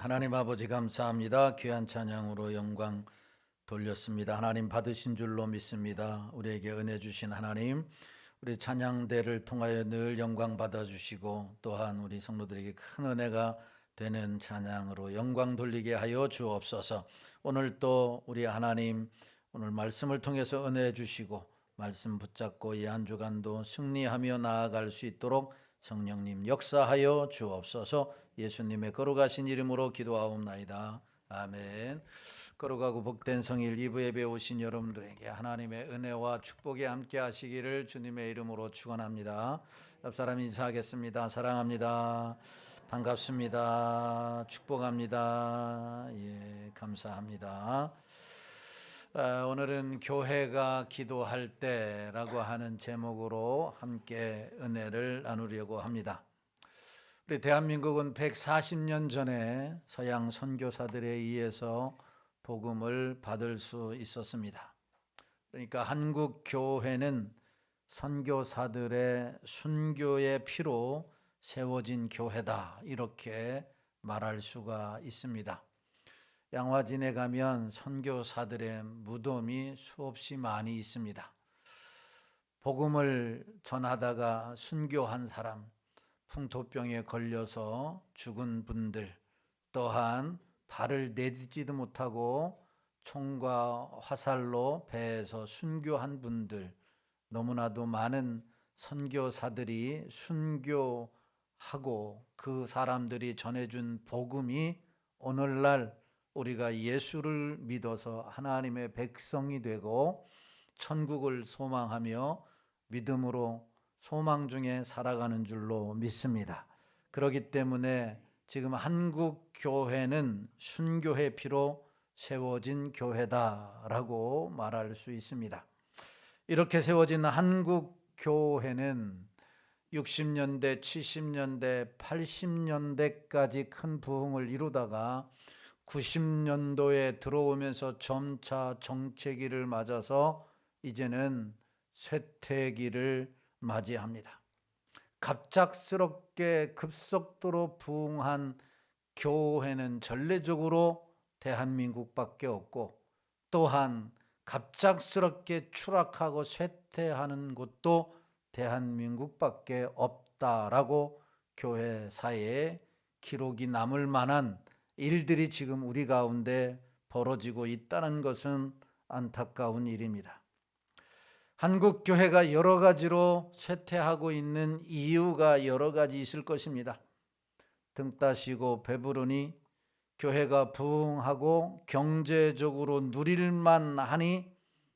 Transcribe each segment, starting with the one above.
하나님 아버지 감사합니다. 귀한 찬양으로 영광 돌렸습니다. 하나님 받으신 줄로 믿습니다. 우리에게 은혜 주신 하나님, 우리 찬양대를 통하여 늘 영광 받아주시고 또한 우리 성도들에게 큰 은혜가 되는 찬양으로 영광 돌리게 하여 주옵소서. 오늘 또 우리 하나님 오늘 말씀을 통해서 은혜 주시고 말씀 붙잡고 이 한 주간도 승리하며 나아갈 수 있도록 성령님 역사하여 주옵소서. 예수님의 거룩하신 이름으로 기도하옵나이다. 아멘. 거룩하고 복된 성일 2부 예배 오신 여러분들에게 하나님의 은혜와 축복이 함께 하시기를 주님의 이름으로 축원합니다. 옆사람 인사하겠습니다. 사랑합니다. 반갑습니다. 축복합니다. 예, 감사합니다. 오늘은 교회가 기도할 때라고 하는 제목으로 함께 은혜를 나누려고 합니다. 우리 대한민국은 140년 전에 서양 선교사들에 의해서 복음을 받을 수 있었습니다. 그러니까 한국 교회는 선교사들의 순교의 피로 세워진 교회다, 이렇게 말할 수가 있습니다. 양화진에 가면 선교사들의 무덤이 수없이 많이 있습니다. 복음을 전하다가 순교한 사람, 풍토병에 걸려서 죽은 분들, 또한 발을 내딛지도 못하고 총과 화살로 배에서 순교한 분들, 너무나도 많은 선교사들이 순교하고 그 사람들이 전해준 복음이 오늘날 우리가 예수를 믿어서 하나님의 백성이 되고 천국을 소망하며 믿음으로 소망 중에 살아가는 줄로 믿습니다. 그렇기 때문에 지금 한국 교회는 순교의 피로 세워진 교회다라고 말할 수 있습니다. 이렇게 세워진 한국 교회는 60년대, 70년대, 80년대까지 큰 부흥을 이루다가 90년도에 들어오면서 점차 정체기를 맞아서 이제는 쇠퇴기를 맞이합니다. 갑작스럽게 급속도로 부흥한 교회는 전례적으로 대한민국밖에 없고, 또한 갑작스럽게 추락하고 쇠퇴하는 곳도 대한민국밖에 없다라고 교회사에 기록이 남을 만한 일들이 지금 우리 가운데 벌어지고 있다는 것은 안타까운 일입니다. 한국 교회가 여러 가지로 쇠퇴하고 있는 이유가 여러 가지 있을 것입니다. 등 따시고 배부르니 교회가 부흥하고 경제적으로 누릴만 하니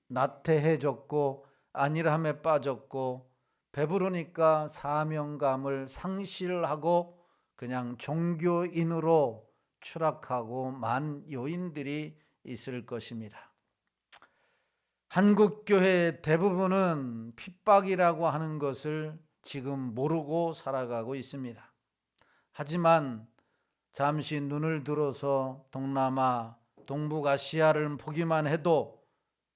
나태해졌고 안일함에 빠졌고, 배부르니까 사명감을 상실하고 그냥 종교인으로 추락하고 만 요인들이 있을 것입니다. 한국 교회의 대부분은 핍박이라고 하는 것을 지금 모르고 살아가고 있습니다. 하지만 잠시 눈을 들어서 동남아, 동북아시아를 보기만 해도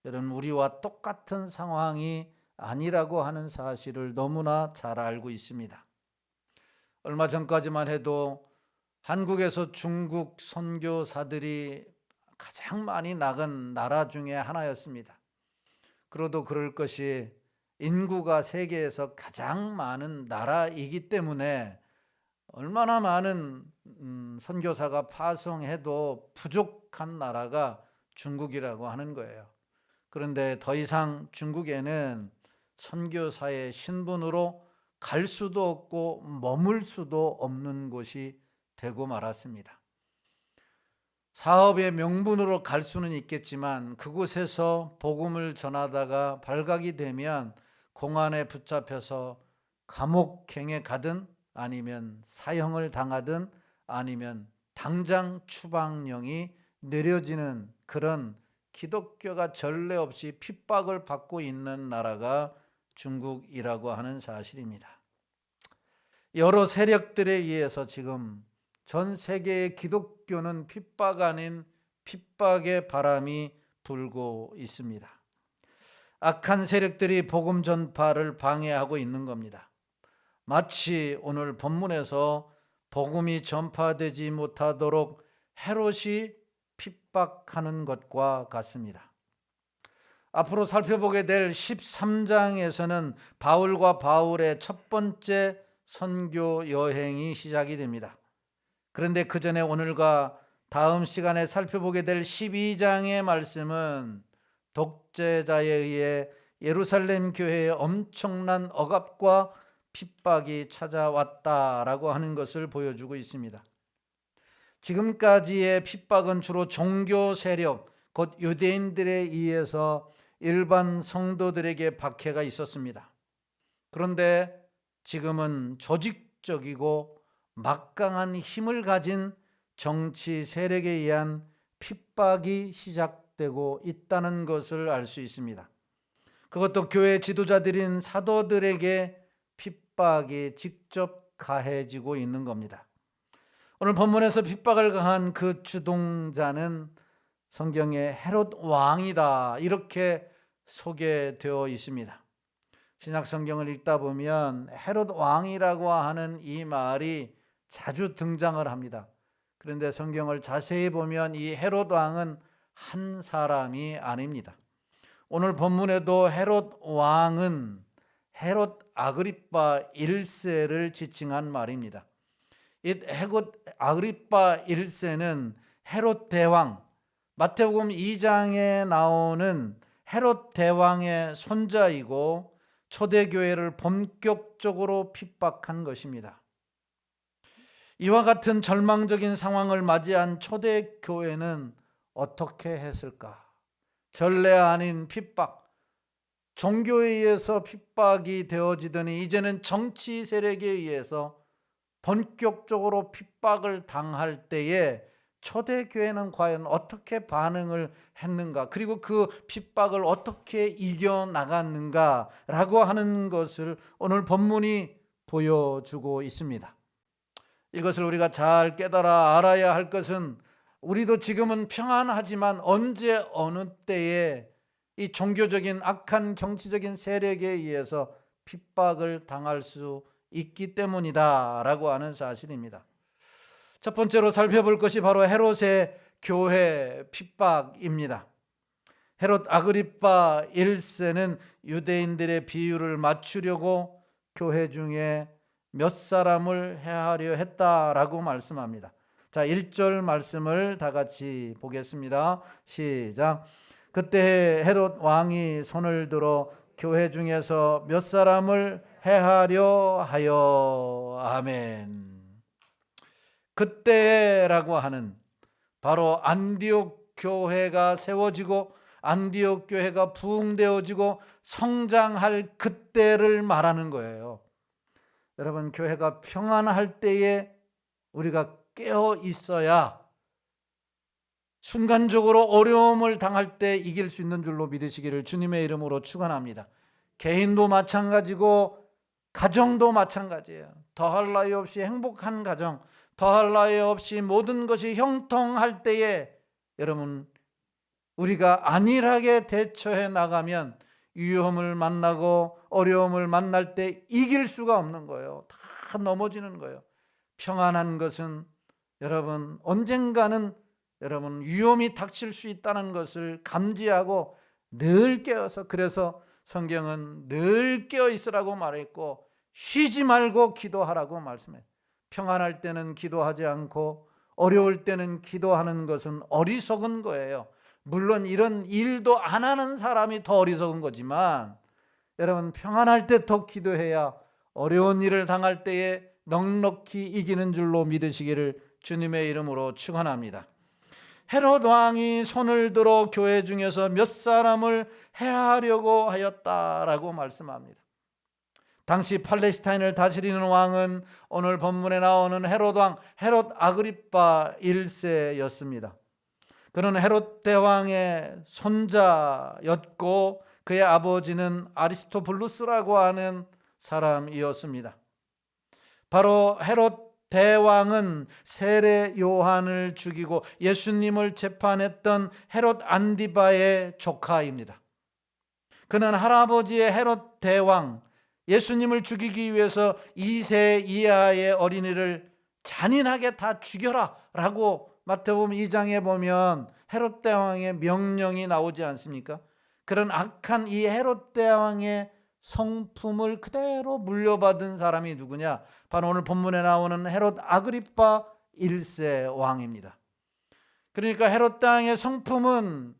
여러분, 우리와 똑같은 상황이 아니라고 하는 사실을 너무나 잘 알고 있습니다. 얼마 전까지만 해도 한국에서 중국 선교사들이 가장 많이 나간 나라 중에 하나였습니다. 그래도 그럴 것이 인구가 세계에서 가장 많은 나라이기 때문에 얼마나 많은 선교사가 파송해도 부족한 나라가 중국이라고 하는 거예요. 그런데 더 이상 중국에는 선교사의 신분으로 갈 수도 없고 머물 수도 없는 곳이 되고 말았습니다. 사업의 명분으로 갈 수는 있겠지만 그곳에서 복음을 전하다가 발각이 되면 공안에 붙잡혀서 감옥행에 가든 아니면 사형을 당하든 아니면 당장 추방령이 내려지는 그런 기독교가 전례 없이 핍박을 받고 있는 나라가 중국이라고 하는 사실입니다. 여러 세력들에 의해서 지금 전 세계의 기독교는 핍박 아닌 핍박의 바람이 불고 있습니다. 악한 세력들이 복음 전파를 방해하고 있는 겁니다. 마치 오늘 본문에서 복음이 전파되지 못하도록 헤롯이 핍박하는 것과 같습니다. 앞으로 살펴보게 될 13장에서는 바울과 바울의 첫 번째 선교 여행이 시작이 됩니다. 그런데 그 전에 오늘과 다음 시간에 살펴보게 될 12장의 말씀은 독재자에 의해 예루살렘 교회에 엄청난 억압과 핍박이 찾아왔다라고 하는 것을 보여주고 있습니다. 지금까지의 핍박은 주로 종교 세력, 곧 유대인들에 의해서 일반 성도들에게 박해가 있었습니다. 그런데 지금은 조직적이고 막강한 힘을 가진 정치 세력에 의한 핍박이 시작되고 있다는 것을 알 수 있습니다. 그것도 교회 지도자들인 사도들에게 핍박이 직접 가해지고 있는 겁니다. 오늘 본문에서 핍박을 가한 그 주동자는 성경에 헤롯 왕이다 이렇게 소개되어 있습니다. 신약 성경을 읽다 보면 헤롯 왕이라고 하는 이 말이 자주 등장을 합니다. 그런데 성경을 자세히 보면 이 헤롯 왕은 한 사람이 아닙니다. 오늘 본문에도 헤롯 왕은 헤롯 아그리파 1세를 지칭한 말입니다. 이 헤롯 아그리파 1세는 헤롯 대왕, 마태복음 2장에 나오는 헤롯 대왕의 손자이고 초대교회를 본격적으로 핍박한 것입니다. 이와 같은 절망적인 상황을 맞이한 초대교회는 어떻게 했을까? 전례 아닌 핍박, 종교에 의해서 핍박이 되어지더니 이제는 정치 세력에 의해서 본격적으로 핍박을 당할 때에 초대교회는 과연 어떻게 반응을 했는가, 그리고 그 핍박을 어떻게 이겨나갔는가라고 하는 것을 오늘 본문이 보여주고 있습니다. 이것을 우리가 잘 깨달아 알아야 할 것은 우리도 지금은 평안하지만 언제 어느 때에 이 종교적인 악한 정치적인 세력에 의해서 핍박을 당할 수 있기 때문이다 라고 하는 사실입니다. 첫 번째로 살펴볼 것이 바로 헤롯의 교회 핍박입니다. 헤롯 아그리파 1세는 유대인들의 비율을 맞추려고 교회 중에 몇 사람을 해하려 했다라고 말씀합니다. 자, 1절 말씀을 다 같이 보겠습니다. 시작. 그때 헤롯 왕이 손을 들어 교회 중에서 몇 사람을 해하려 하여. 아멘. 그때라고 하는 바로 안디옥 교회가 세워지고 안디옥 교회가 부흥되어지고 성장할 그때를 말하는 거예요. 여러분, 교회가 평안할 때에 우리가 깨어 있어야 순간적으로 어려움을 당할 때 이길 수 있는 줄로 믿으시기를 주님의 이름으로 축원합니다. 개인도 마찬가지고 가정도 마찬가지예요. 더할 나위 없이 행복한 가정, 더할 나위 없이 모든 것이 형통할 때에 여러분, 우리가 안일하게 대처해 나가면 위험을 만나고 어려움을 만날 때 이길 수가 없는 거예요. 다 넘어지는 거예요. 평안한 것은 여러분 언젠가는 여러분 위험이 닥칠 수 있다는 것을 감지하고 늘 깨어서, 그래서 성경은 늘 깨어 있으라고 말했고 쉬지 말고 기도하라고 말씀해요. 평안할 때는 기도하지 않고 어려울 때는 기도하는 것은 어리석은 거예요. 물론 이런 일도 안 하는 사람이 더 어리석은 거지만 여러분, 평안할 때 더 기도해야 어려운 일을 당할 때에 넉넉히 이기는 줄로 믿으시기를 주님의 이름으로 축원합니다. 헤롯 왕이 손을 들어 교회 중에서 몇 사람을 해하려고 하였다라고 말씀합니다. 당시 팔레스타인을 다스리는 왕은 오늘 본문에 나오는 헤롯 왕, 헤롯 아그리파 1세였습니다. 그는 헤롯 대왕의 손자였고 그의 아버지는 아리스토블루스라고 하는 사람이었습니다. 바로 헤롯 대왕은 세례 요한을 죽이고 예수님을 재판했던 헤롯 안디바의 조카입니다. 그는 할아버지의 헤롯 대왕, 예수님을 죽이기 위해서 2세 이하의 어린이를 잔인하게 다 죽여라 라고 마태복음 2장에 보면 헤롯 대왕의 명령이 나오지 않습니까? 그런 악한 이 헤롯 대왕의 성품을 그대로 물려받은 사람이 누구냐? 바로 오늘 본문에 나오는 헤롯 아그리파 1세 왕입니다. 그러니까 헤롯 대왕의 성품은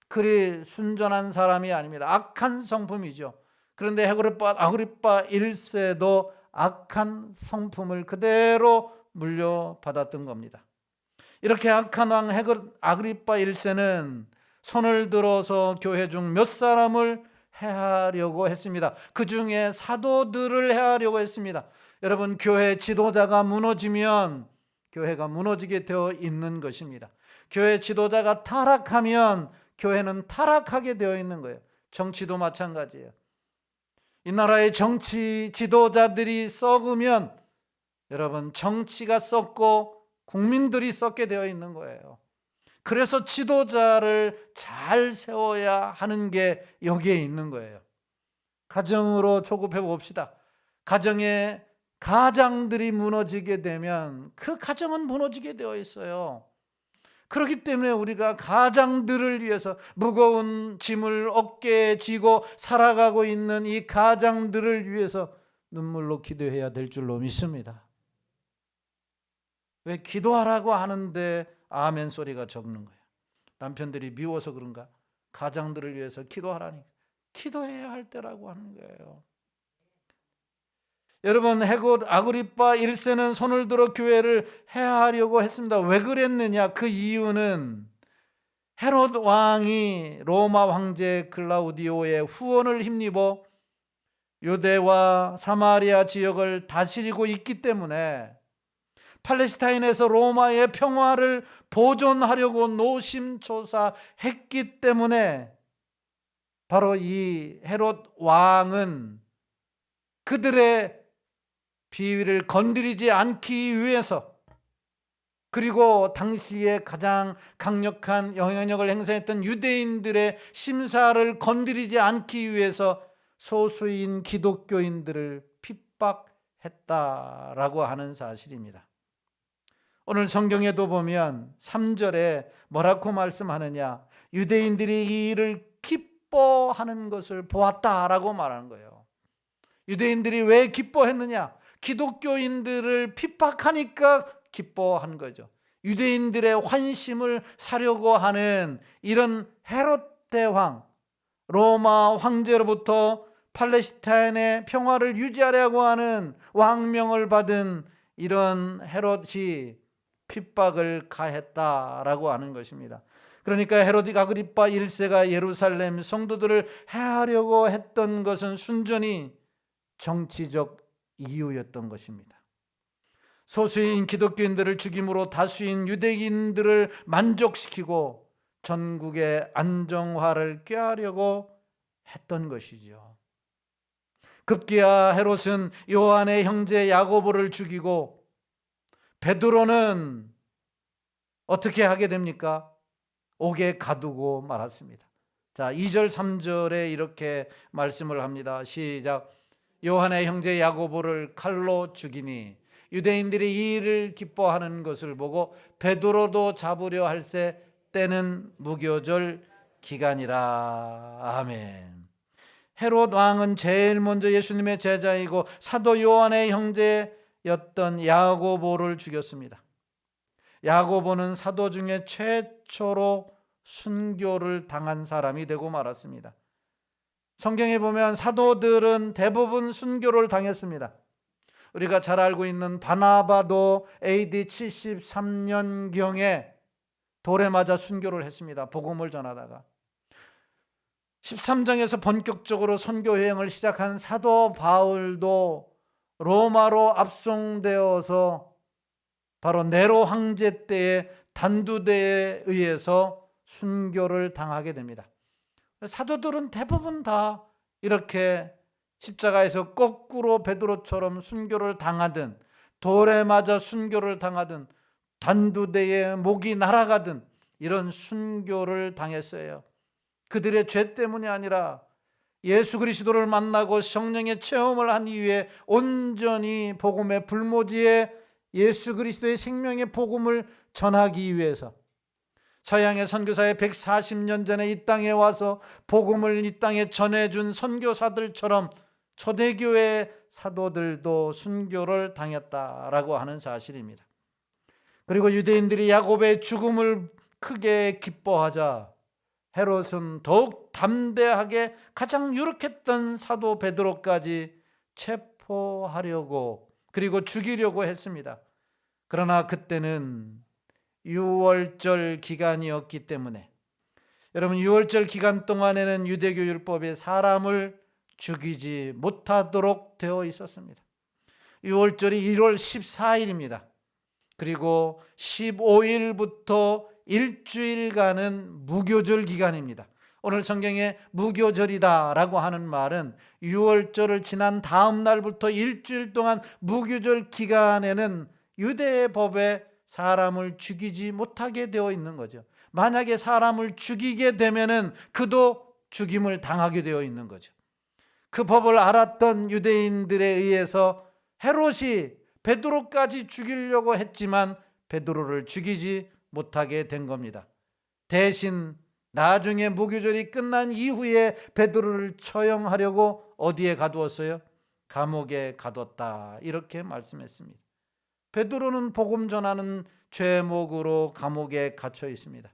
그리 순전한 사람이 아닙니다. 악한 성품이죠. 그런데 헤롯 아그리파 1세도 악한 성품을 그대로 물려받았던 겁니다. 이렇게 악한 왕 헤롯 아그리파 1세는 손을 들어서 교회 중 몇 사람을 해하려고 했습니다. 그 중에 사도들을 해하려고 했습니다. 여러분, 교회 지도자가 무너지면 교회가 무너지게 되어 있는 것입니다. 교회 지도자가 타락하면 교회는 타락하게 되어 있는 거예요. 정치도 마찬가지예요. 이 나라의 정치 지도자들이 썩으면 여러분, 정치가 썩고 국민들이 썩게 되어 있는 거예요. 그래서 지도자를 잘 세워야 하는 게 여기에 있는 거예요. 가정으로 조급해 봅시다. 가정에 가장들이 무너지게 되면 그 가정은 무너지게 되어 있어요. 그렇기 때문에 우리가 가장들을 위해서 무거운 짐을 어깨에 지고 살아가고 있는 이 가장들을 위해서 눈물로 기도해야 될 줄로 믿습니다. 왜 기도하라고 하는데 아멘 소리가 적는 거예요? 남편들이 미워서 그런가? 가장들을 위해서 기도하라니, 기도해야 할 때라고 하는 거예요. 여러분, 헤롯 아그리파 1세는 손을 들어 교회를 해하려고 했습니다. 왜 그랬느냐? 그 이유는 헤롯 왕이 로마 황제 클라우디오의 후원을 힘입어 유대와 사마리아 지역을 다스리고 있기 때문에, 팔레스타인에서 로마의 평화를 보존하려고 노심초사했기 때문에 바로 이 헤롯 왕은 그들의 비위를 건드리지 않기 위해서, 그리고 당시에 가장 강력한 영향력을 행사했던 유대인들의 심사를 건드리지 않기 위해서 소수인 기독교인들을 핍박했다라고 하는 사실입니다. 오늘 성경에도 보면 3절에 뭐라고 말씀하느냐? 유대인들이 이 일을 기뻐하는 것을 보았다라고 말하는 거예요. 유대인들이 왜 기뻐했느냐? 기독교인들을 핍박하니까 기뻐한 거죠. 유대인들의 환심을 사려고 하는 이런 헤롯 대왕, 로마 황제로부터 팔레스타인의 평화를 유지하려고 하는 왕명을 받은 이런 헤롯이 핍박을 가했다라고 하는 것입니다. 그러니까 헤롯 아그리파 1세가 예루살렘 성도들을 해하려고 했던 것은 순전히 정치적 이유였던 것입니다. 소수인 기독교인들을 죽임으로 다수인 유대인들을 만족시키고 전국의 안정화를 꾀하려고 했던 것이죠. 급기야 헤롯은 요한의 형제 야고보를 죽이고 베드로는 어떻게 하게 됩니까? 옥에 가두고 말았습니다. 자, 2절 3절에 이렇게 말씀을 합니다. 시작. 요한의 형제 야고보를 칼로 죽이니 유대인들이 이 일을 기뻐하는 것을 보고 베드로도 잡으려 할새 때는 무교절 기간이라. 아멘. 헤롯 왕은 제일 먼저 예수님의 제자이고 사도 요한의 형제였던 야고보를 죽였습니다. 야고보는 사도 중에 최초로 순교를 당한 사람이 되고 말았습니다. 성경에 보면 사도들은 대부분 순교를 당했습니다. 우리가 잘 알고 있는 바나바도 AD 73년경에 돌에 맞아 순교를 했습니다. 복음을 전하다가 13장에서 본격적으로 선교 여행을 시작한 사도 바울도 로마로 압송되어서 바로 네로 황제 때의 단두대에 의해서 순교를 당하게 됩니다. 사도들은 대부분 다 이렇게 십자가에서 거꾸로 베드로처럼 순교를 당하든, 돌에 맞아 순교를 당하든, 단두대에 목이 날아가든 이런 순교를 당했어요. 그들의 죄 때문이 아니라 예수 그리스도를 만나고 성령의 체험을 한 이후에 온전히 복음의 불모지에 예수 그리스도의 생명의 복음을 전하기 위해서 서양의 선교사의 140년 전에 이 땅에 와서 복음을 이 땅에 전해준 선교사들처럼 초대교회 사도들도 순교를 당했다라고 하는 사실입니다. 그리고 유대인들이 야곱의 죽음을 크게 기뻐하자 헤롯은 더욱 담대하게 가장 유력했던 사도 베드로까지 체포하려고 그리고 죽이려고 했습니다. 그러나 그때는 유월절 기간이었기 때문에, 여러분, 유월절 기간 동안에는 유대교 율법에 사람을 죽이지 못하도록 되어 있었습니다. 유월절이 1월 14일입니다. 그리고 15일부터 일주일간은 무교절 기간입니다. 오늘 성경에 무교절이다라고 하는 말은 유월절을 지난 다음 날부터 일주일 동안 무교절 기간에는 유대의 법에 사람을 죽이지 못하게 되어 있는 거죠. 만약에 사람을 죽이게 되면은 그도 죽임을 당하게 되어 있는 거죠. 그 법을 알았던 유대인들에 의해서 헤롯이 베드로까지 죽이려고 했지만 베드로를 죽이지 못하게 된 겁니다. 대신 나중에 무교절이 끝난 이후에 베드로를 처형하려고 어디에 가두었어요? 감옥에 가뒀다, 이렇게 말씀했습니다. 베드로는 복음 전하는 죄목으로 감옥에 갇혀 있습니다.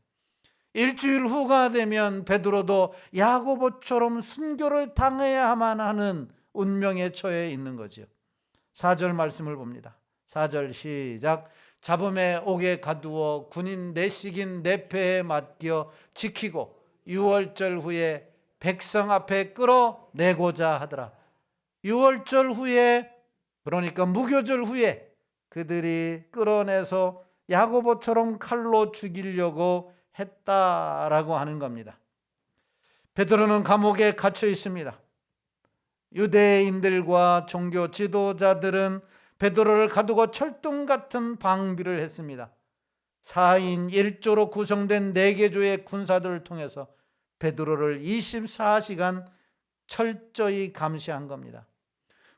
일주일 후가 되면 베드로도 야고보처럼 순교를 당해야만 하는 운명에 처해 있는 거죠. 4절 말씀을 봅니다. 4절 시작. 잡음에 옥에 가두어 군인 내식인 내패에 맡겨 지키고 유월절 후에 백성 앞에 끌어내고자 하더라. 유월절 후에, 그러니까 무교절 후에 그들이 끌어내서 야고보처럼 칼로 죽이려고 했다라고 하는 겁니다. 베드로는 감옥에 갇혀 있습니다. 유대인들과 종교 지도자들은 베드로를 가두고 철동 같은 방비를 했습니다. 4인 1조로 구성된 4개조의 군사들을 통해서 베드로를 24시간 철저히 감시한 겁니다.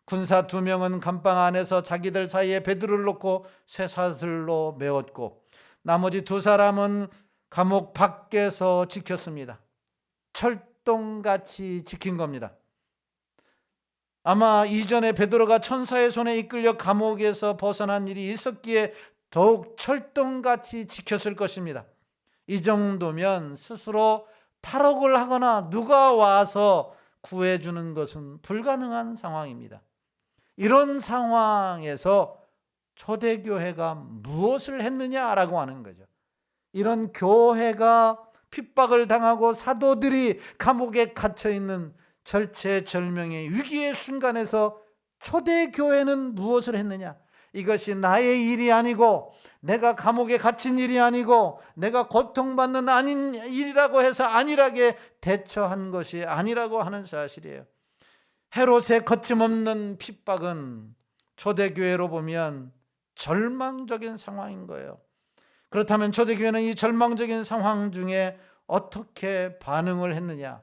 군사 2명은 감방 안에서 자기들 사이에 베드로를 놓고 쇠사슬로 메었고, 나머지 2사람은 감옥 밖에서 지켰습니다. 철동같이 지킨 겁니다. 아마 이전에 베드로가 천사의 손에 이끌려 감옥에서 벗어난 일이 있었기에 더욱 철동같이 지켰을 것입니다. 이 정도면 스스로 탈옥을 하거나 누가 와서 구해주는 것은 불가능한 상황입니다. 이런 상황에서 초대교회가 무엇을 했느냐라고 하는 거죠. 이런 교회가 핍박을 당하고 사도들이 감옥에 갇혀있는 절체절명의 위기의 순간에서 초대교회는 무엇을 했느냐? 이것이 나의 일이 아니고, 내가 감옥에 갇힌 일이 아니고, 내가 고통받는 아닌 일이라고 해서 안일하게 대처한 것이 아니라고 하는 사실이에요. 헤롯의 거침없는 핍박은 초대교회로 보면 절망적인 상황인 거예요. 그렇다면 초대교회는 이 절망적인 상황 중에 어떻게 반응을 했느냐?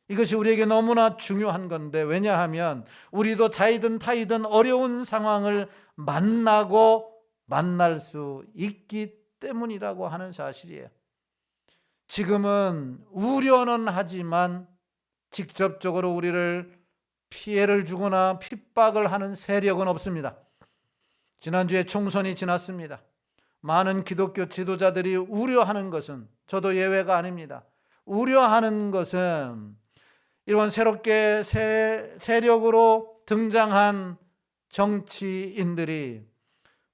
이것이 우리에게 너무나 중요한 건데, 왜냐하면 우리도 자이든 타이든 어려운 상황을 만나고 만날 수 있기 때문이라고 하는 사실이에요. 지금은 우려는 하지만 직접적으로 우리를 피해를 주거나 핍박을 하는 세력은 없습니다. 지난주에 총선이 지났습니다. 많은 기독교 지도자들이 우려하는 것은, 저도 예외가 아닙니다. 우려하는 것은 이런 새롭게 세력으로 등장한 정치인들이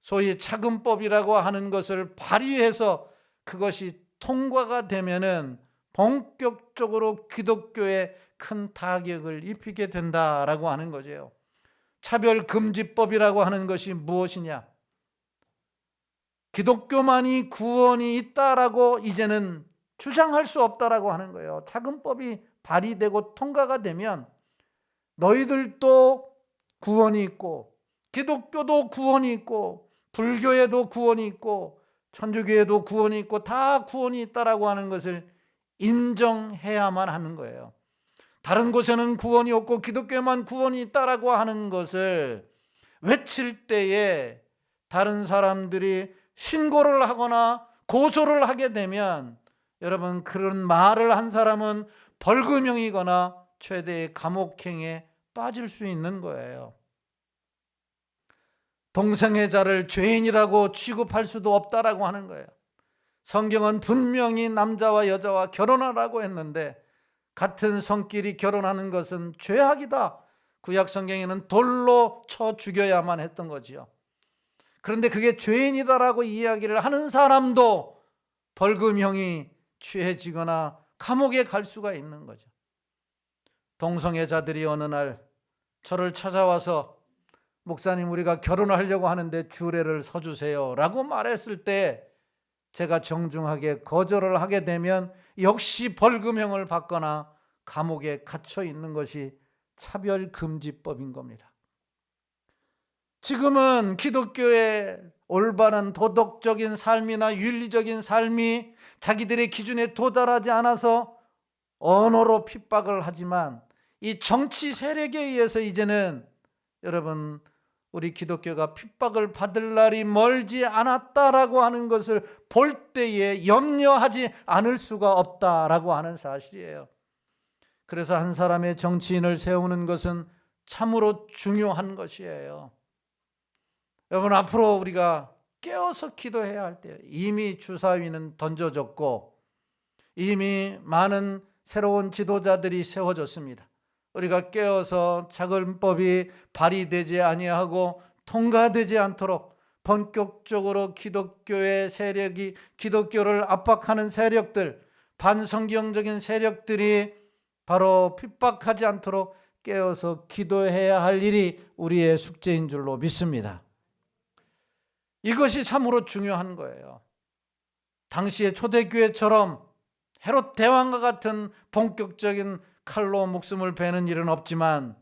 소위 차근법이라고 하는 것을 발휘해서 그것이 통과가 되면은 본격적으로 기독교에 큰 타격을 입히게 된다라고 하는 거죠. 차별금지법이라고 하는 것이 무엇이냐? 기독교만이 구원이 있다라고 이제는 주장할 수 없다라고 하는 거예요. 차근법이 발의되고 통과가 되면 너희들도 구원이 있고, 기독교도 구원이 있고, 불교에도 구원이 있고, 천주교에도 구원이 있고, 다 구원이 있다라고 하는 것을 인정해야만 하는 거예요. 다른 곳에는 구원이 없고 기독교에만 구원이 있다라고 하는 것을 외칠 때에 다른 사람들이 신고를 하거나 고소를 하게 되면 여러분, 그런 말을 한 사람은 벌금형이거나 최대의 감옥행에 빠질 수 있는 거예요. 동성애자를 죄인이라고 취급할 수도 없다라고 하는 거예요. 성경은 분명히 남자와 여자와 결혼하라고 했는데 같은 성끼리 결혼하는 것은 죄악이다. 구약 성경에는 돌로 쳐 죽여야만 했던 거지요. 그런데 그게 죄인이다라고 이야기를 하는 사람도 벌금형이 취해지거나 감옥에 갈 수가 있는 거죠. 동성애자들이 어느 날 저를 찾아와서 목사님, 우리가 결혼을 하려고 하는데 주례를 서주세요 라고 말했을 때 제가 정중하게 거절을 하게 되면 역시 벌금형을 받거나 감옥에 갇혀 있는 것이 차별금지법인 겁니다. 지금은 기독교의 올바른 도덕적인 삶이나 윤리적인 삶이 자기들의 기준에 도달하지 않아서 언어로 핍박을 하지만 이 정치 세력에 의해서 이제는 여러분, 우리 기독교가 핍박을 받을 날이 멀지 않았다라고 하는 것을 볼 때에 염려하지 않을 수가 없다라고 하는 사실이에요. 그래서 한 사람의 정치인을 세우는 것은 참으로 중요한 것이에요. 여러분, 앞으로 우리가 깨어서 기도해야 할 때요. 이미 주사위는 던져졌고 이미 많은 새로운 지도자들이 세워졌습니다. 우리가 깨어서 작은법이 발의되지 아니하고 통과되지 않도록 본격적으로 기독교의 세력이, 기독교를 압박하는 세력들, 반성경적인 세력들이 바로 핍박하지 않도록 깨어서 기도해야 할 일이 우리의 숙제인 줄로 믿습니다. 이것이 참으로 중요한 거예요. 당시의 초대교회처럼 헤롯 대왕과 같은 본격적인 칼로 목숨을 베는 일은 없지만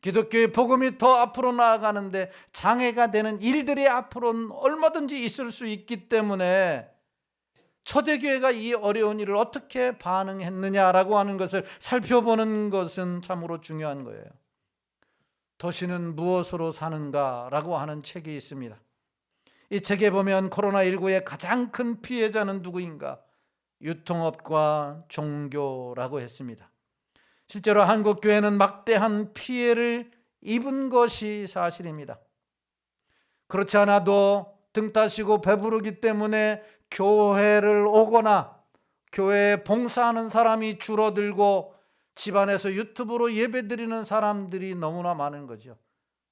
기독교의 복음이 더 앞으로 나아가는데 장애가 되는 일들이 앞으로는 얼마든지 있을 수 있기 때문에 초대교회가 이 어려운 일을 어떻게 반응했느냐라고 하는 것을 살펴보는 것은 참으로 중요한 거예요. 도시는 무엇으로 사는가라고 하는 책이 있습니다. 이 책에 보면 코로나19의 가장 큰 피해자는 누구인가? 유통업과 종교라고 했습니다. 실제로 한국 교회는 막대한 피해를 입은 것이 사실입니다. 그렇지 않아도 등 따시고 배부르기 때문에 교회를 오거나 교회에 봉사하는 사람이 줄어들고 집안에서 유튜브로 예배드리는 사람들이 너무나 많은 거죠.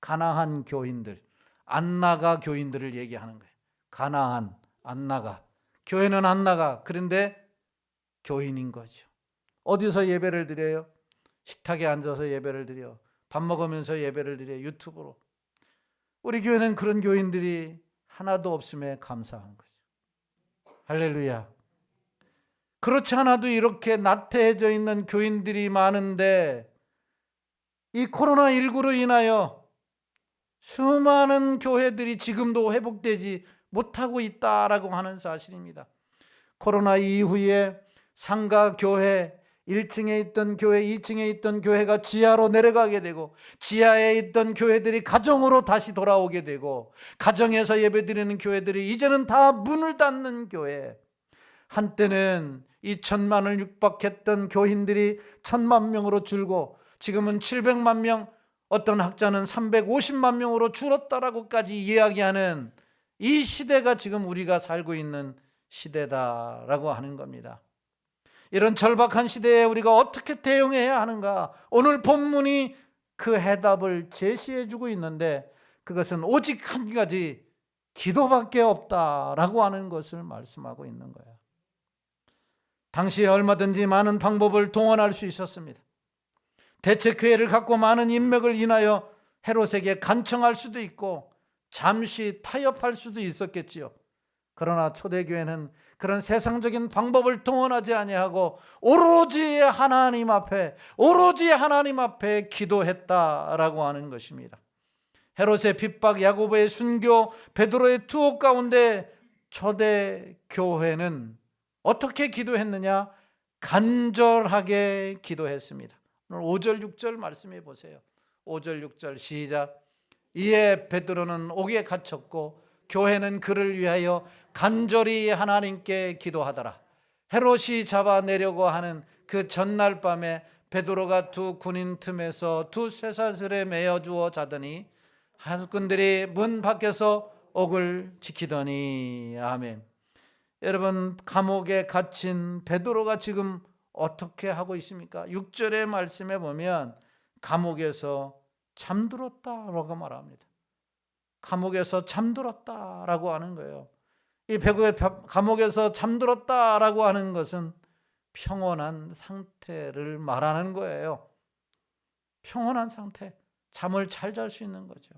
가나한 교인들, 안 나가 교인들을 얘기하는 거예요. 가나한, 안 나가. 교회는 안 나가. 그런데 교인인 거죠. 어디서 예배를 드려요? 식탁에 앉아서 예배를 드려. 밥 먹으면서 예배를 드려. 유튜브로. 우리 교회는 그런 교인들이 하나도 없음에 감사한 거죠. 할렐루야. 그렇지 않아도 이렇게 나태해져 있는 교인들이 많은데 이 코로나19로 인하여 수많은 교회들이 지금도 회복되지 못하고 있다라고 하는 사실입니다. 코로나 이후에 상가 교회, 1층에 있던 교회, 2층에 있던 교회가 지하로 내려가게 되고 지하에 있던 교회들이 가정으로 다시 돌아오게 되고 가정에서 예배드리는 교회들이 이제는 다 문을 닫는 교회. 한때는 2천만을 육박했던 교인들이 1,000만 명으로 줄고 지금은 700만 명, 어떤 학자는 350만 명으로 줄었다라고까지 이야기하는 이 시대가 지금 우리가 살고 있는 시대다라고 하는 겁니다. 이런 절박한 시대에 우리가 어떻게 대응해야 하는가? 오늘 본문이 그 해답을 제시해 주고 있는데 그것은 오직 한 가지, 기도밖에 없다라고 하는 것을 말씀하고 있는 거예요. 당시에 얼마든지 많은 방법을 동원할 수 있었습니다. 대책회의를 갖고 많은 인맥을 인하여 헤롯에게 간청할 수도 있고 잠시 타협할 수도 있었겠지요. 그러나 초대교회는 그런 세상적인 방법을 동원하지 아니하고 오로지 하나님 앞에 기도했다라고 하는 것입니다. 헤롯의 핍박, 야고보의 순교, 베드로의 투옥 가운데 초대교회는 어떻게 기도했느냐? 간절하게 기도했습니다. 오늘 5절 6절 말씀해 보세요. 5절 6절 시작. 이에 베드로는 옥에 갇혔고 교회는 그를 위하여 간절히 하나님께 기도하더라. 헤롯이 잡아내려고 하는 그 전날 밤에 베드로가 두 군인 틈에서 두 쇠사슬에 매어 주어 자더니 하수꾼들이 문 밖에서 옥을 지키더니. 아멘. 여러분, 감옥에 갇힌 베드로가 지금 어떻게 하고 있습니까? 6절의 말씀에 보면 감옥에서 잠들었다라고 말합니다. 감옥에서 잠들었다라고 하는 거예요. 이 감옥에서 잠들었다라고 하는 것은 평온한 상태를 말하는 거예요. 평온한 상태, 잠을 잘 잘 수 있는 거죠.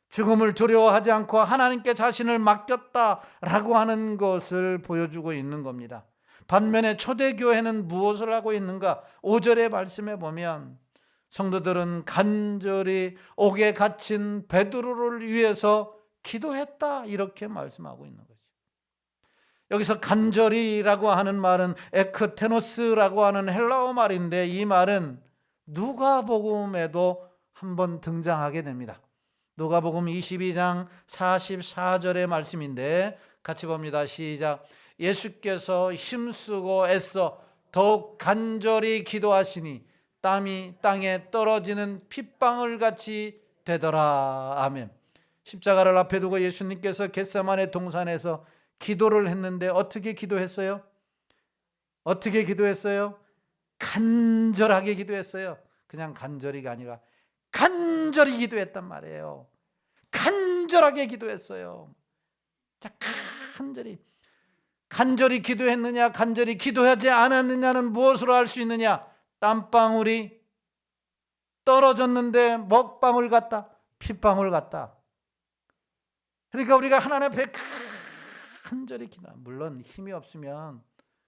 죽음을 두려워하지 않고 하나님께 자신을 맡겼다라고 하는 것을 보여주고 있는 겁니다. 반면에 초대교회는 무엇을 하고 있는가? 5절의 말씀에 보면 성도들은 간절히 옥에 갇힌 베드로를 위해서 기도했다, 이렇게 말씀하고 있는 거죠. 여기서 간절히라고 하는 말은 에크테노스라고 하는 헬라어 말인데, 이 말은 누가복음에도 한번 등장하게 됩니다. 누가복음 22장 44절의 말씀인데 같이 봅니다. 시작. 예수께서 힘쓰고 애써 더욱 간절히 기도하시니 땀이 땅에 떨어지는 핏방울 같이 되더라. 아멘. 십자가를 앞에 두고 예수님께서 겟세마네 동산에서 기도를 했는데 어떻게 기도했어요? 어떻게 기도했어요? 간절하게 기도했어요. 그냥 간절히가 아니라 간절히 기도했단 말이에요. 간절하게 기도했어요. 자, 간절히 기도했느냐, 간절히 기도하지 않았느냐는 무엇으로 알 수 있느냐? 땀방울이 떨어졌는데 먹방울 같다, 핏방울 같다. 그러니까 우리가 하나님 앞에 간절히 기도하면, 물론 힘이 없으면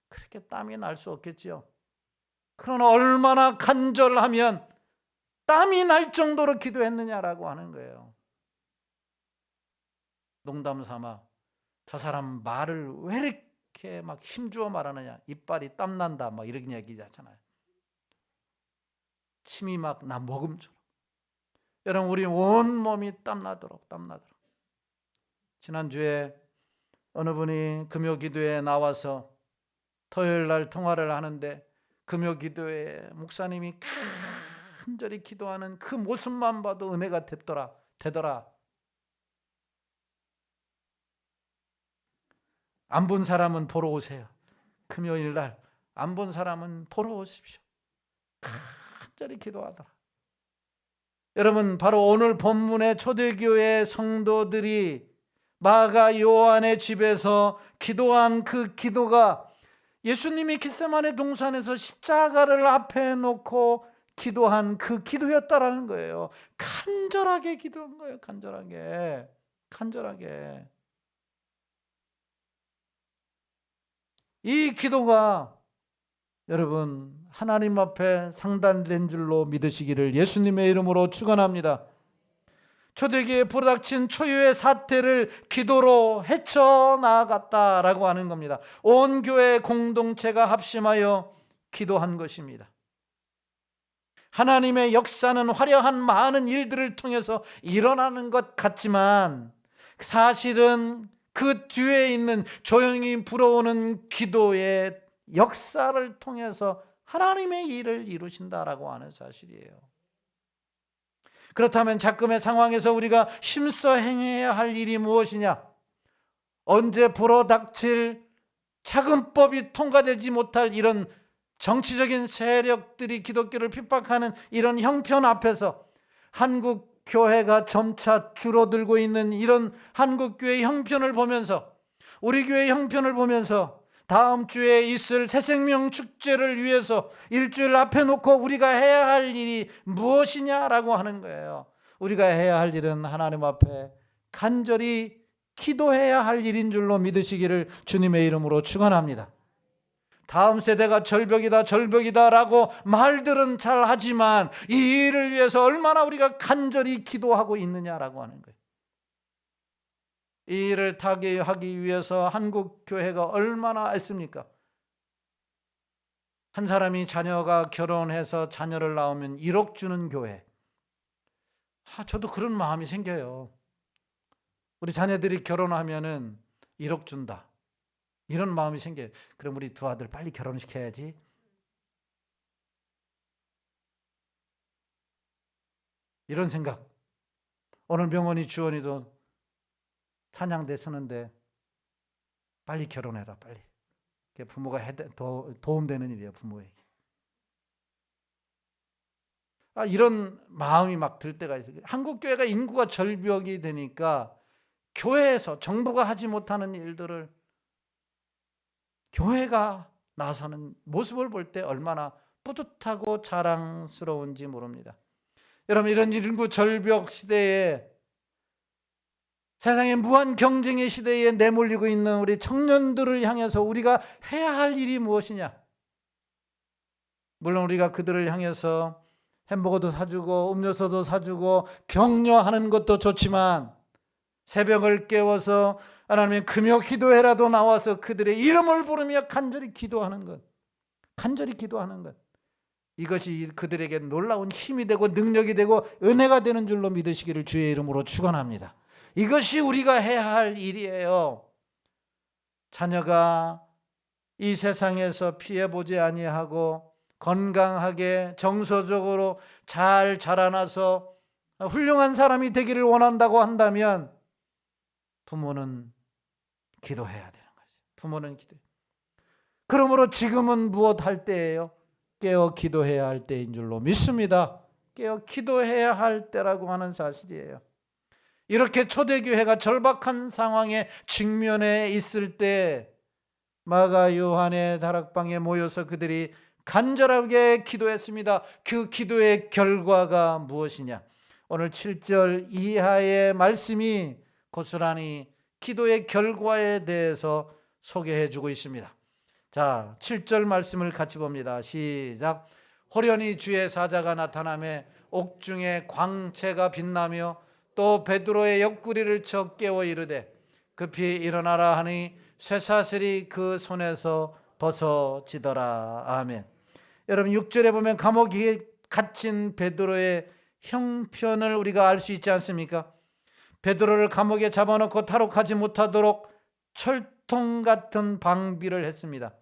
그렇게 땀이 날 수 없겠지요. 그러나 얼마나 간절하면 땀이 날 정도로 기도했느냐라고 하는 거예요. 농담 삼아 저 사람 말을 왜 이렇게 막 힘주어 말하느냐, 이빨이 땀난다, 막 이런 얘기하잖아요. 침이 막 나 먹음처럼. 여러분, 우리 온몸이 땀나도록. 지난주에 어느 분이 금요기도에 나와서 토요일 날 통화를 하는데, 금요기도에 목사님이 간절히 기도하는 그 모습만 봐도 은혜가 되더라. 안 본 사람은 보러 오세요. 금요일 날 안 본 사람은 보러 오십시오. 간절히 기도하더라. 여러분, 바로 오늘 본문의 초대교회 성도들이 마가 요한의 집에서 기도한 그 기도가 예수님이 겟세마네 동산에서 십자가를 앞에 놓고 기도한 그 기도였다라는 거예요. 간절하게 기도한 거예요. 간절하게. 이 기도가 여러분 하나님 앞에 상달된 줄로 믿으시기를 예수님의 이름으로 축원합니다. 초대교회에 불어닥친 초유의 사태를 기도로 헤쳐나갔다라고 하는 겁니다. 온 교회 공동체가 합심하여 기도한 것입니다. 하나님의 역사는 화려한 많은 일들을 통해서 일어나는 것 같지만 사실은 그 뒤에 있는 조용히 불어오는 기도의 역사를 통해서 하나님의 일을 이루신다라고 하는 사실이에요. 그렇다면 작금의 상황에서 우리가 힘써 행해야 할 일이 무엇이냐? 언제 불어닥칠 차근법이 통과되지 못할 이런 정치적인 세력들이 기독교를 핍박하는 이런 형편 앞에서 한국 교회가 점차 줄어들고 있는 이런 한국 교회의 형편을 보면서, 우리 교회의 형편을 보면서 다음 주에 있을 새생명 축제를 위해서 일주일 앞에 놓고 우리가 해야 할 일이 무엇이냐라고 하는 거예요. 우리가 해야 할 일은 하나님 앞에 간절히 기도해야 할 일인 줄로 믿으시기를 주님의 이름으로 축원합니다. 다음 세대가 절벽이다라고 말들은 잘 하지만 이 일을 위해서 얼마나 우리가 간절히 기도하고 있느냐라고 하는 거예요. 이 일을 타개하기 위해서 한국 교회가 얼마나 애씁니까? 한 사람이 자녀가 결혼해서 자녀를 낳으면 1억 주는 교회. 저도 그런 마음이 생겨요. 우리 자녀들이 결혼하면은 1억 준다. 이런 마음이 생겨요. 그럼 우리 두 아들 빨리 결혼시켜야지. 이런 생각. 오늘 명원이 주원이도 찬양대 서는데 빨리 결혼해라, 빨리. 부모가 도움되는 일이에요, 부모에게. 이런 마음이 막 들 때가 있어요. 한국 교회가 인구가 절벽이 되니까 교회에서 정부가 하지 못하는 일들을 교회가 나서는 모습을 볼 때 얼마나 뿌듯하고 자랑스러운지 모릅니다. 여러분, 이런 인구 절벽 시대에, 세상의 무한 경쟁의 시대에 내몰리고 있는 우리 청년들을 향해서 우리가 해야 할 일이 무엇이냐? 물론 우리가 그들을 향해서 햄버거도 사주고 음료수도 사주고 격려하는 것도 좋지만, 새벽을 깨워서 하나님의 금요 기도회라도 나와서 그들의 이름을 부르며 간절히 기도하는 것, 이것이 그들에게 놀라운 힘이 되고 능력이 되고 은혜가 되는 줄로 믿으시기를 주의 이름으로 축원합니다. 이것이 우리가 해야 할 일이에요. 자녀가 이 세상에서 피해보지 아니하고 건강하게 정서적으로 잘 자라나서 훌륭한 사람이 되기를 원한다고 한다면 부모는 기도해야 되는 거죠. 부모는 기도. 그러므로 지금은 무엇 할 때예요? 깨어 기도해야 할 때인 줄로 믿습니다. 깨어 기도해야 할 때라고 하는 사실이에요. 이렇게 초대교회가 절박한 상황에 직면해 있을 때 마가 요한의 다락방에 모여서 그들이 간절하게 기도했습니다. 그 기도의 결과가 무엇이냐? 오늘 7절 이하의 말씀이 고스란히 기도의 결과에 대해서 소개해 주고 있습니다. 자, 7절 말씀을 같이 봅니다. 시작. 호련히 주의 사자가 나타나며 옥중에 광채가 빛나며 또 베드로의 옆구리를 쳐 깨워 이르되 급히 일어나라 하니 쇠사슬이 그 손에서 벗어지더라. 아멘. 여러분, 6절에 보면 감옥에 갇힌 베드로의 형편을 우리가 알 수 있지 않습니까? 베드로를 감옥에 잡아놓고 탈옥하지 못하도록 철통 같은 방비를 했습니다.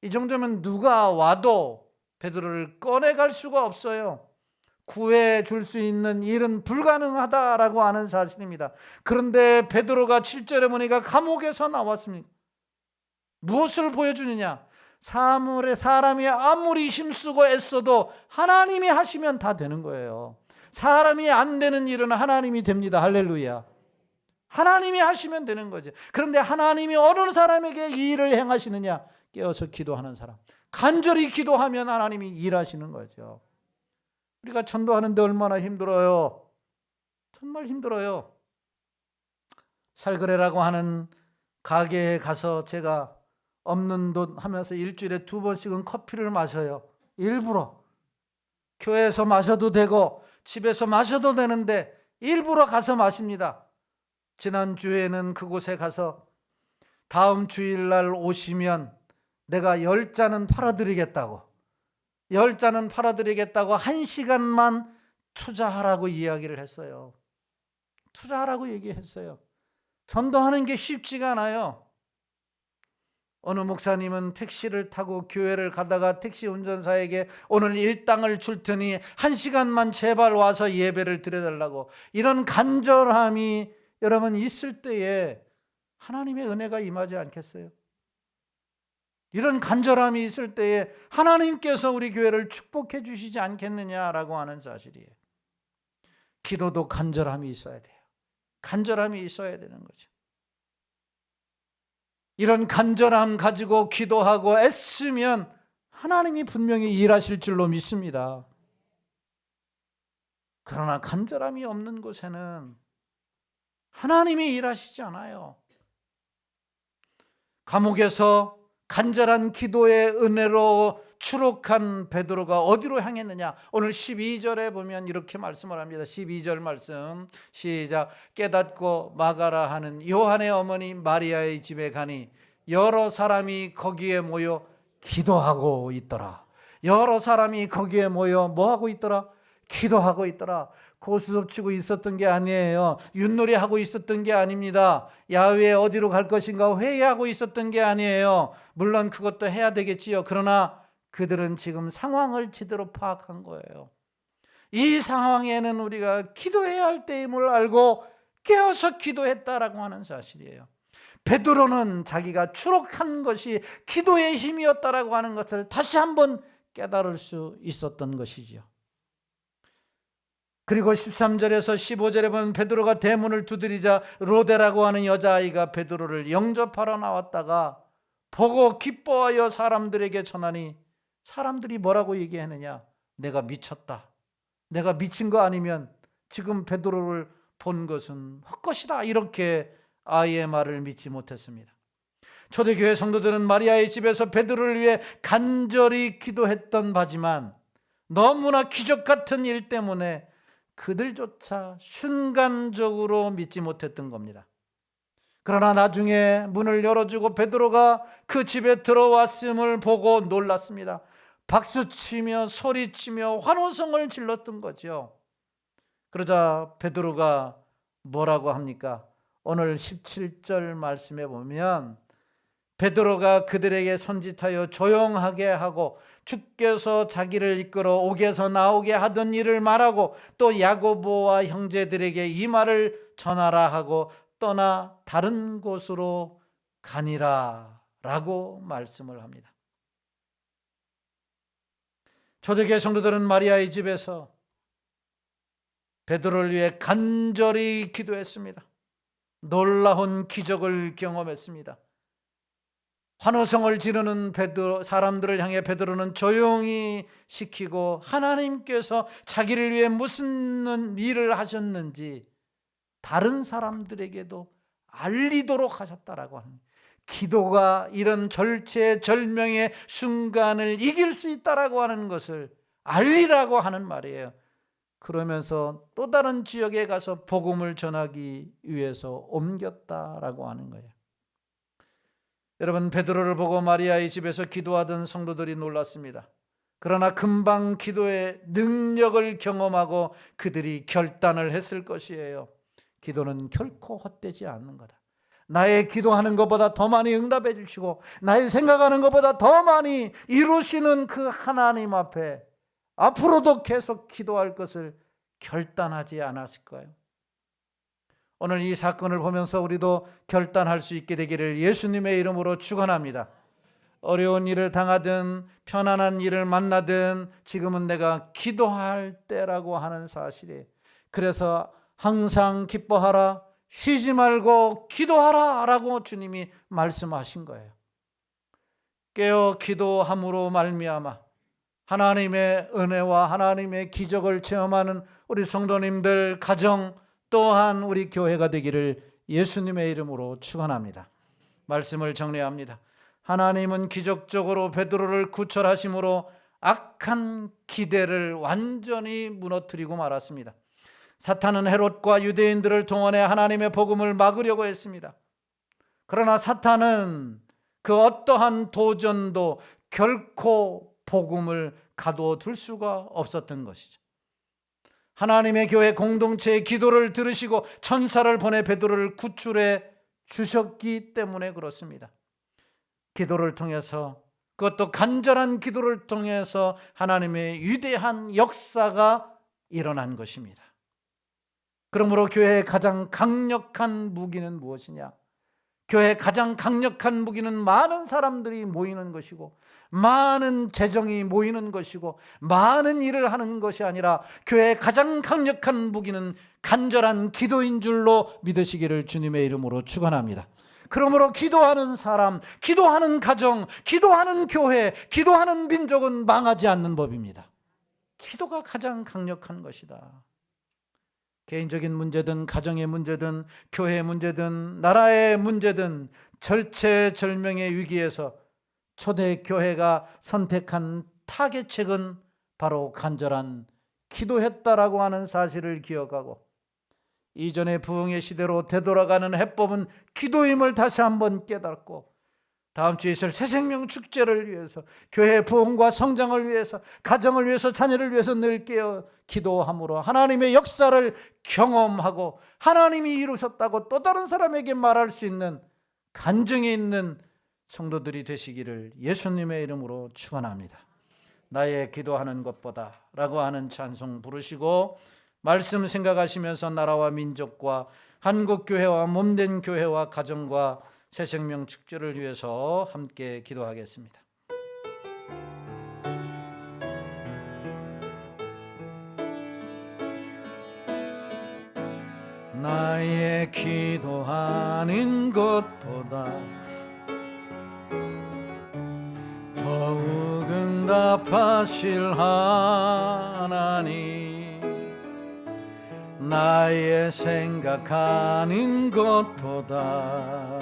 이 정도면 누가 와도 베드로를 꺼내갈 수가 없어요. 구해줄 수 있는 일은 불가능하다라고 하는 사실입니다. 그런데 베드로가 7절에 보니까 감옥에서 나왔습니다. 무엇을 보여주느냐? 사람이 아무리 힘쓰고 애써도 하나님이 하시면 다 되는 거예요. 사람이 안 되는 일은 하나님이 됩니다. 할렐루야. 하나님이 하시면 되는 거죠. 그런데 하나님이 어느 사람에게 이 일을 행하시느냐? 깨어서 기도하는 사람. 간절히 기도하면 하나님이 일하시는 거죠. 우리가 전도하는데 얼마나 힘들어요. 정말 힘들어요. 살그레라고 하는 가게에 가서 제가 없는 돈 하면서 일주일에 2번씩은 커피를 마셔요. 일부러. 교회에서 마셔도 되고 집에서 마셔도 되는데 일부러 가서 마십니다. 지난주에는 그곳에 가서 다음 주일날 오시면 내가 10잔은 팔아드리겠다고 1시간만 투자하라고 이야기를 했어요. 투자하라고 얘기했어요. 전도하는 게 쉽지가 않아요. 어느 목사님은 택시를 타고 교회를 가다가 택시 운전사에게 오늘 일당을 줄 테니 1시간만 제발 와서 예배를 드려달라고. 이런 간절함이 여러분 있을 때에 하나님의 은혜가 임하지 않겠어요? 이런 간절함이 있을 때에 하나님께서 우리 교회를 축복해 주시지 않겠느냐라고 하는 사실이에요. 기도도 간절함이 있어야 돼요. 간절함이 있어야 되는 거죠. 이런 간절함 가지고 기도하고 애쓰면 하나님이 분명히 일하실 줄로 믿습니다. 그러나 간절함이 없는 곳에는 하나님이 일하시지 않아요. 감옥에서 간절한 기도의 은혜로 추록한 베드로가 어디로 향했느냐? 오늘 12절에 보면 이렇게 말씀을 합니다. 12절 말씀 시작. 깨닫고 마가라 하는 요한의 어머니 마리아의 집에 가니 여러 사람이 거기에 모여 기도하고 있더라. 여러 사람이 거기에 모여 뭐하고 있더라? 기도하고 있더라. 호수섭 치고 있었던 게 아니에요. 윷놀이 하고 있었던 게 아닙니다. 야외에 어디로 갈 것인가 회의하고 있었던 게 아니에요. 물론 그것도 해야 되겠지요. 그러나 그들은 지금 상황을 제대로 파악한 거예요. 이 상황에는 우리가 기도해야 할 때임을 알고 깨어서 기도했다라고 하는 사실이에요. 베드로는 자기가 추록한 것이 기도의 힘이었다라고 하는 것을 다시 한번 깨달을 수 있었던 것이죠. 그리고 13절에서 15절에 보면 베드로가 대문을 두드리자 로데라고 하는 여자아이가 베드로를 영접하러 나왔다가 보고 기뻐하여 사람들에게 전하니, 사람들이 뭐라고 얘기하느냐? 내가 미쳤다. 내가 미친 거 아니면 지금 베드로를 본 것은 헛것이다. 이렇게 아이의 말을 믿지 못했습니다. 초대교회 성도들은 마리아의 집에서 베드로를 위해 간절히 기도했던 바지만 너무나 기적 같은 일 때문에 그들조차 순간적으로 믿지 못했던 겁니다. 그러나 나중에 문을 열어주고 베드로가 그 집에 들어왔음을 보고 놀랐습니다. 박수치며 소리치며 환호성을 질렀던 거죠. 그러자 베드로가 뭐라고 합니까? 오늘 17절 말씀에 보면 베드로가 그들에게 손짓하여 조용하게 하고 주께서 자기를 이끌어 옥에서 나오게 하던 일을 말하고 또 야고보와 형제들에게 이 말을 전하라 하고 떠나 다른 곳으로 가니라 라고 말씀을 합니다. 초대교회 성도들은 마리아의 집에서 베드로를 위해 간절히 기도했습니다. 놀라운 기적을 경험했습니다. 환호성을 지르는 사람들을 향해 베드로는 조용히 시키고 하나님께서 자기를 위해 무슨 일을 하셨는지 다른 사람들에게도 알리도록 하셨다라고 합니다. 기도가 이런 절체절명의 순간을 이길 수 있다라고 하는 것을 알리라고 하는 말이에요. 그러면서 또 다른 지역에 가서 복음을 전하기 위해서 옮겼다라고 하는 거예요. 여러분, 베드로를 보고 마리아의 집에서 기도하던 성도들이 놀랐습니다. 그러나 금방 기도의 능력을 경험하고 그들이 결단을 했을 것이에요. 기도는 결코 헛되지 않는 거다. 나의 기도하는 것보다 더 많이 응답해 주시고 나의 생각하는 것보다 더 많이 이루시는 그 하나님 앞에 앞으로도 계속 기도할 것을 결단하지 않았을 거예요. 오늘 이 사건을 보면서 우리도 결단할 수 있게 되기를 예수님의 이름으로 축원합니다. 어려운 일을 당하든 편안한 일을 만나든 지금은 내가 기도할 때라고 하는 사실이에요. 그래서 항상 기뻐하라, 쉬지 말고 기도하라 라고 주님이 말씀하신 거예요. 깨어 기도함으로 말미암아 하나님의 은혜와 하나님의 기적을 체험하는 우리 성도님들 가정 또한 우리 교회가 되기를 예수님의 이름으로 축원합니다. 말씀을 정리합니다. 하나님은 기적적으로 베드로를 구출하심으로 악한 기대를 완전히 무너뜨리고 말았습니다. 사탄은 헤롯과 유대인들을 동원해 하나님의 복음을 막으려고 했습니다. 그러나 사탄은 그 어떠한 도전도 결코 복음을 가둬둘 수가 없었던 것이죠. 하나님의 교회 공동체의 기도를 들으시고 천사를 보내 베드로를 구출해 주셨기 때문에 그렇습니다. 기도를 통해서, 그것도 간절한 기도를 통해서 하나님의 위대한 역사가 일어난 것입니다. 그러므로 교회의 가장 강력한 무기는 무엇이냐? 교회의 가장 강력한 무기는 많은 사람들이 모이는 것이고 많은 재정이 모이는 것이고 많은 일을 하는 것이 아니라 교회의 가장 강력한 무기는 간절한 기도인 줄로 믿으시기를 주님의 이름으로 축원합니다. 그러므로 기도하는 사람, 기도하는 가정, 기도하는 교회, 기도하는 민족은 망하지 않는 법입니다. 기도가 가장 강력한 것이다. 개인적인 문제든 가정의 문제든 교회의 문제든 나라의 문제든 절체절명의 위기에서 초대교회가 선택한 타개책은 바로 간절한 기도했다라고 하는 사실을 기억하고 이전의 부흥의 시대로 되돌아가는 해법은 기도임을 다시 한번 깨닫고 다음 주에 있을 새생명 축제를 위해서, 교회 부흥과 성장을 위해서, 가정을 위해서, 자녀를 위해서 늘 깨어 기도함으로 하나님의 역사를 경험하고 하나님이 이루셨다고 또 다른 사람에게 말할 수 있는 간증이 있는 성도들이 되시기를 예수님의 이름으로 축원합니다. 나의 기도하는 것보다 라고 하는 찬송 부르시고 말씀 생각하시면서 나라와 민족과 한국교회와 몸된 교회와 가정과 새생명 축제를 위해서 함께 기도하겠습니다. 나의 기도하는 것보다 더욱 응답하실 하나님, 나의 생각하는 것보다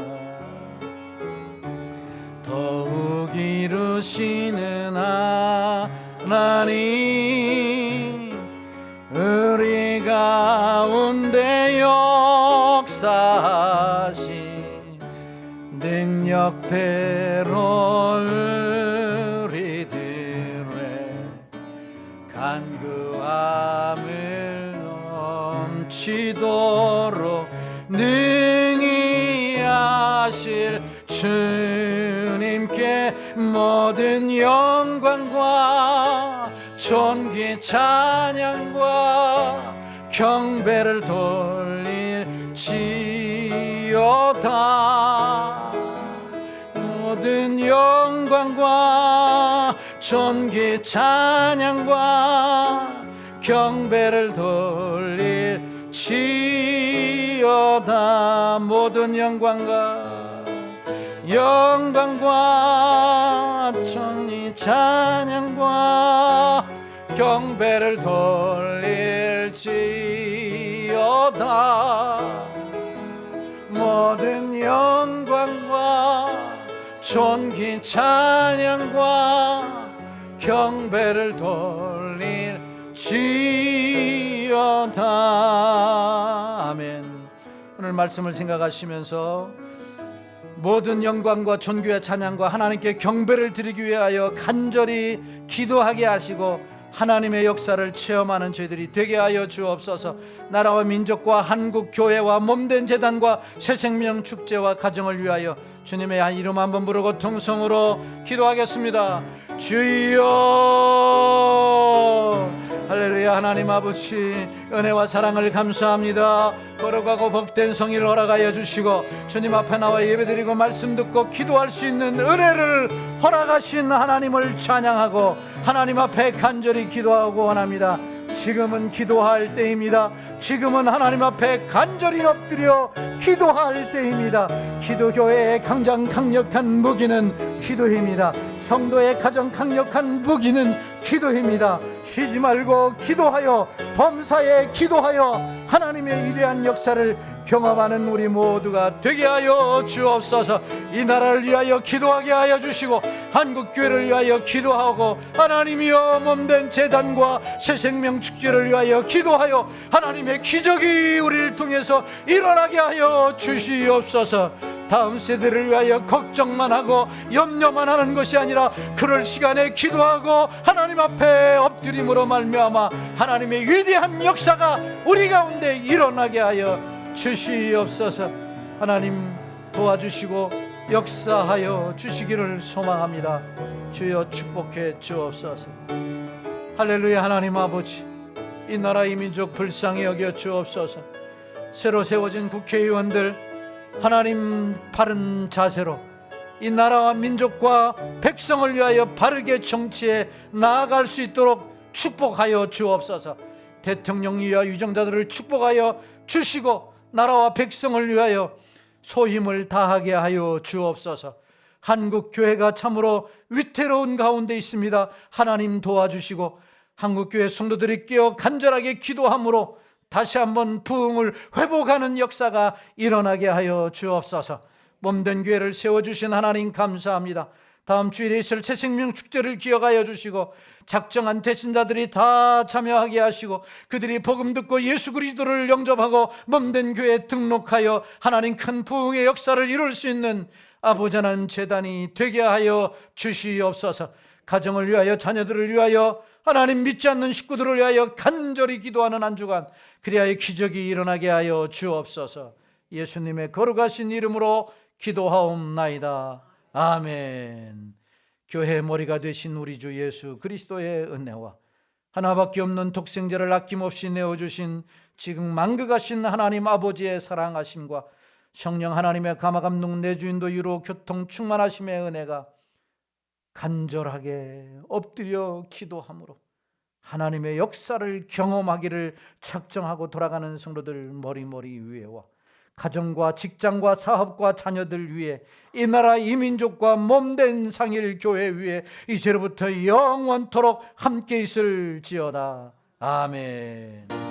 더욱 이루시는 하나님, 우리 가운데 역사하신 능력대로 우리들의 간구함을 넘치도록 능히 하실 주님께 모든 영광과 존귀 찬양과 경배를 돌릴지어다. 모든 영광과 존귀 찬양과 경배를 돌릴지어다. 모든 영광과 존귀 찬양과 경배를 돌릴지어다. 모든 영광과 존귀 찬양과 경배를 돌릴지어다. 아멘. 오늘 말씀을 생각하시면서 모든 영광과 존귀와 찬양과 하나님께 경배를 드리기 위하여 간절히 기도하게 하시고 하나님의 역사를 체험하는 저희들이 되게 하여 주옵소서. 나라와 민족과 한국 교회와 몸된 재단과 새생명 축제와 가정을 위하여 주님의 이름 한번 부르고 통성으로 기도하겠습니다. 주여, 할렐루야. 하나님 아버지, 은혜와 사랑을 감사합니다. 거룩하고 복된 성의를 허락하여 주시고 주님 앞에 나와 예배드리고 말씀 듣고 기도할 수 있는 은혜를 허락하신 하나님을 찬양하고 하나님 앞에 간절히 기도하고 원합니다. 지금은 기도할 때입니다. 지금은 하나님 앞에 간절히 엎드려 기도할 때입니다. 기도교회의 가장 강력한 무기는 기도입니다. 성도의 가장 강력한 무기는 기도입니다. 쉬지 말고 기도하여 범사에 기도하여 하나님의 위대한 역사를 경험하는 우리 모두가 되게 하여 주옵소서. 이 나라를 위하여 기도하게 하여 주시고 한국교회를 위하여 기도하고 하나님이여 몸된 재단과 새생명 축제를 위하여 기도하여 하나님의 기적이 우리를 통해서 일어나게 하여 주시옵소서. 다음 세대를 위하여 걱정만 하고 염려만 하는 것이 아니라 그럴 시간에 기도하고 하나님 앞에 엎드림으로 말미암아 하나님의 위대한 역사가 우리 가운데 일어나게 하여 주시옵소서. 하나님 도와주시고 역사하여 주시기를 소망합니다. 주여 축복해 주옵소서. 할렐루야. 하나님 아버지, 이 나라 이 민족 불쌍히 여겨 주옵소서. 새로 세워진 국회의원들 하나님 바른 자세로 이 나라와 민족과 백성을 위하여 바르게 정치에 나아갈 수 있도록 축복하여 주옵소서. 대통령이와 유정자들을 축복하여 주시고 나라와 백성을 위하여 소힘을 다하게 하여 주옵소서. 한국교회가 참으로 위태로운 가운데 있습니다. 하나님 도와주시고 한국교회 성도들이 깨어 간절하게 기도함으로 다시 한번 부흥을 회복하는 역사가 일어나게 하여 주옵소서. 몸된 교회를 세워주신 하나님 감사합니다. 다음 주일에 있을 새생명 축제를 기억하여 주시고 작정한 대신자들이 다 참여하게 하시고 그들이 복음 듣고 예수 그리스도를 영접하고 몸된 교회에 등록하여 하나님 큰 부흥의 역사를 이룰 수 있는 아버지 하나님 제단이 되게 하여 주시옵소서. 가정을 위하여, 자녀들을 위하여, 하나님 믿지 않는 식구들을 위하여 간절히 기도하는 한 주간 그리하여 기적이 일어나게 하여 주옵소서. 예수님의 거룩하신 이름으로 기도하옵나이다. 아멘. 교회의 머리가 되신 우리 주 예수 그리스도의 은혜와 하나밖에 없는 독생자를 아낌없이 내어주신 지금 만극하신 하나님 아버지의 사랑하심과 성령 하나님의 감화감동 내주인도 유로 교통 충만하심의 은혜가 간절하게 엎드려 기도함으로 하나님의 역사를 경험하기를 작정하고 돌아가는 성도들 머리머리 위에와 가정과 직장과 사업과 자녀들 위에 이 나라 이 민족과 몸된 상일 교회 위에 이제로부터 영원토록 함께 있을지어다. 아멘.